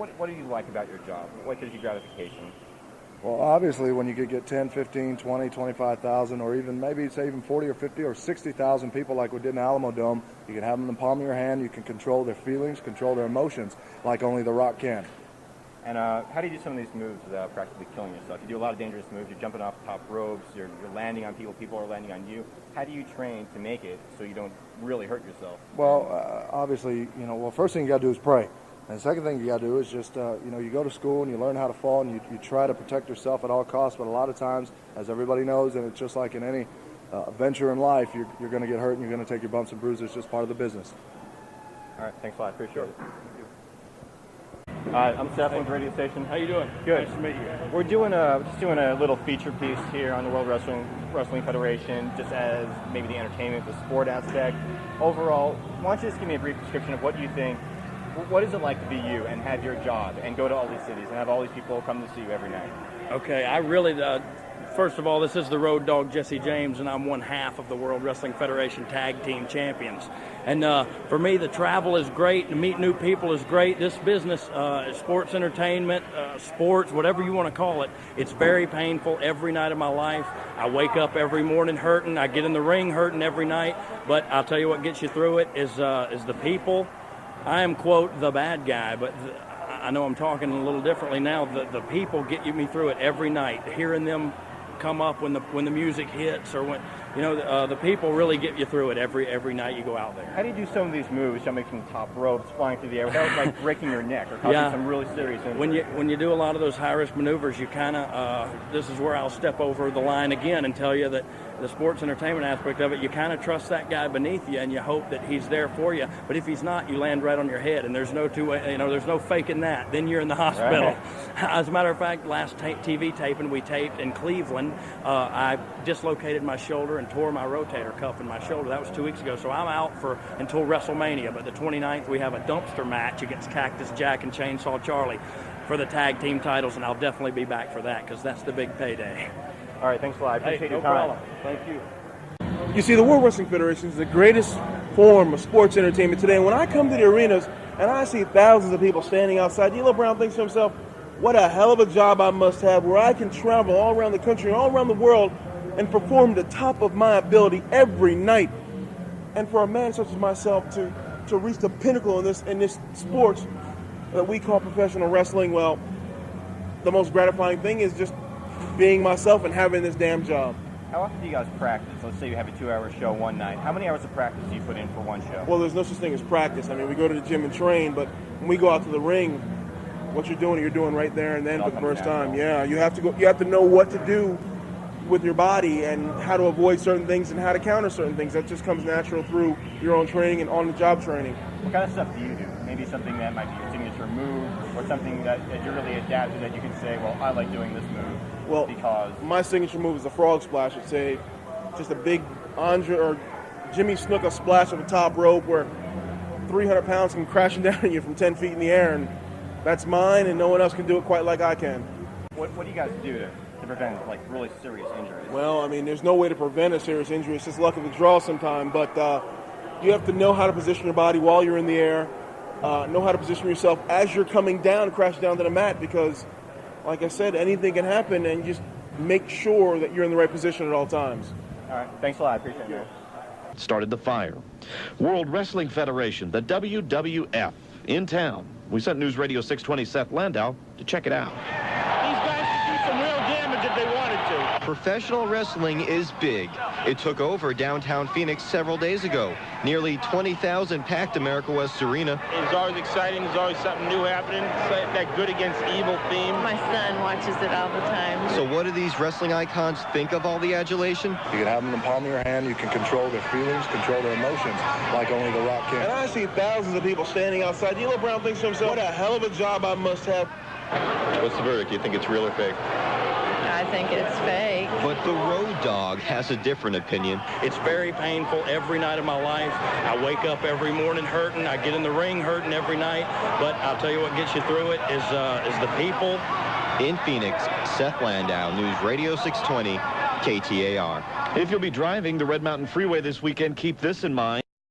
what do you like about your job? What gives you gratification? Well, obviously, when you could get 10, 15, 20, 25,000, or even maybe say even 40 or 50 or 60,000 people like we did in the Alamo Dome, you can have them in the palm of your hand. You can control their feelings, control their emotions, like only The Rock can. And how do you do some of these moves without practically killing yourself? You do a lot of dangerous moves. You're jumping off the top ropes. You're landing on people. People are landing on you. How do you train to make it so you don't really hurt yourself? Well, obviously, first thing you got to do is pray. And the second thing you got to do is just, you go to school and you learn how to fall and you try to protect yourself at all costs. But a lot of times, as everybody knows, and it's just like in any venture in life, you're going to get hurt and you're going to take your bumps and bruises. It's just part of the business. All right, thanks a lot. Appreciate it. I'm Seth with the radio station. How you doing? Good. Nice to meet you. We're doing just doing a little feature piece here on the World Wrestling Federation, just as maybe the entertainment, the sport aspect. Overall, why don't you just give me a brief description of what you think. What is it like to be you and have your job and go to all these cities and have all these people come to see you every night? Okay, I really, first of all, this is the Road Dogg, Jesse James, and I'm one half of the World Wrestling Federation Tag Team Champions. And for me, the travel is great, to meet new people is great. This business, sports entertainment, sports, whatever you want to call it, it's very painful every night of my life. I wake up every morning hurting. I get in the ring hurting every night. But I'll tell you what gets you through it is the people. I am, quote, the bad guy, but I know I'm talking a little differently now. The people get me through it every night, hearing them come up when the music hits, or when the people really get you through it every night you go out there. How do you do some of these moves, jumping from top ropes, flying through the air, without like breaking your neck or causing some really serious injury? When you do a lot of those high risk maneuvers, you kind of this is where I'll step over the line again and tell you that the sports entertainment aspect of it, you kind of trust that guy beneath you and you hope that he's there for you. But if he's not, you land right on your head, and there's no two-way, there's no faking that. Then you're in the hospital. Right. As a matter of fact, last TV taping we taped in Cleveland, I dislocated my shoulder and tore my rotator cuff in my shoulder. That was 2 weeks ago. So I'm out until WrestleMania. But the 29th, we have a dumpster match against Cactus Jack and Chainsaw Charlie for the tag team titles, and I'll definitely be back for that because that's the big payday. All right, thanks a lot. I appreciate your time. Problem. Thank you. You see, the World Wrestling Federation is the greatest form of sports entertainment today. And when I come to the arenas and I see thousands of people standing outside, D'Lo Brown thinks to himself, what a hell of a job I must have where I can travel all around the country and all around the world and perform to the top of my ability every night. And for a man such as myself to reach the pinnacle in this sport that we call professional wrestling, well, the most gratifying thing is just being myself and having this damn job. How often do you guys practice? Let's say you have a 2-hour show one night. How many hours of practice do you put in for one show? Well, there's no such thing as practice. I mean, we go to the gym and train, but when we go out to the ring, what you're doing right there and then for the first time. Yeah, you have to know what to do with your body and how to avoid certain things and how to counter certain things. That just comes natural through your own training and on-the-job training. What kind of stuff do you do? Maybe something that might be your signature move, or something that you're really adapted that you can say, well, I like doing this move. Well, because my signature move is a frog splash. It's just a big Andre or Jimmy Snuka splash of a top rope where 300 pounds come crashing down on you from 10 feet in the air, and that's mine, and no one else can do it quite like I can. What do you guys do to prevent like really serious injuries? Well, I mean, there's no way to prevent a serious injury. It's just luck of the draw sometime, but you have to know how to position your body while you're in the air, know how to position yourself as you're coming down, crash down to the mat, because like I said, anything can happen, and just make sure that you're in the right position at all times. All right. Thanks a lot. I appreciate it. Started the fire. World Wrestling Federation, the WWF, in town. We sent News Radio 620 Seth Landau to check it out. These guys could do some real damage if they wanted to. Professional wrestling is big. It took over downtown Phoenix several days ago. Nearly 20,000 packed America West Arena. It's always exciting. There's always something new happening. It's like that good against evil theme. My son watches it all the time. So what do these wrestling icons think of all the adulation? You can have them in the palm of your hand. You can control their feelings, control their emotions, like only The Rock can. And I see thousands of people standing outside. D'Lo Brown thinks to himself, what a hell of a job I must have. What's the verdict? You think it's real or fake? I think it's fake. But the Road Dogg has a different opinion. It's very painful every night of my life. I wake up every morning hurting. I get in the ring hurting every night. But I'll tell you what gets you through it is the people. In Phoenix, Seth Landau, News Radio 620, KTAR. If you'll be driving the Red Mountain Freeway this weekend, keep this in mind.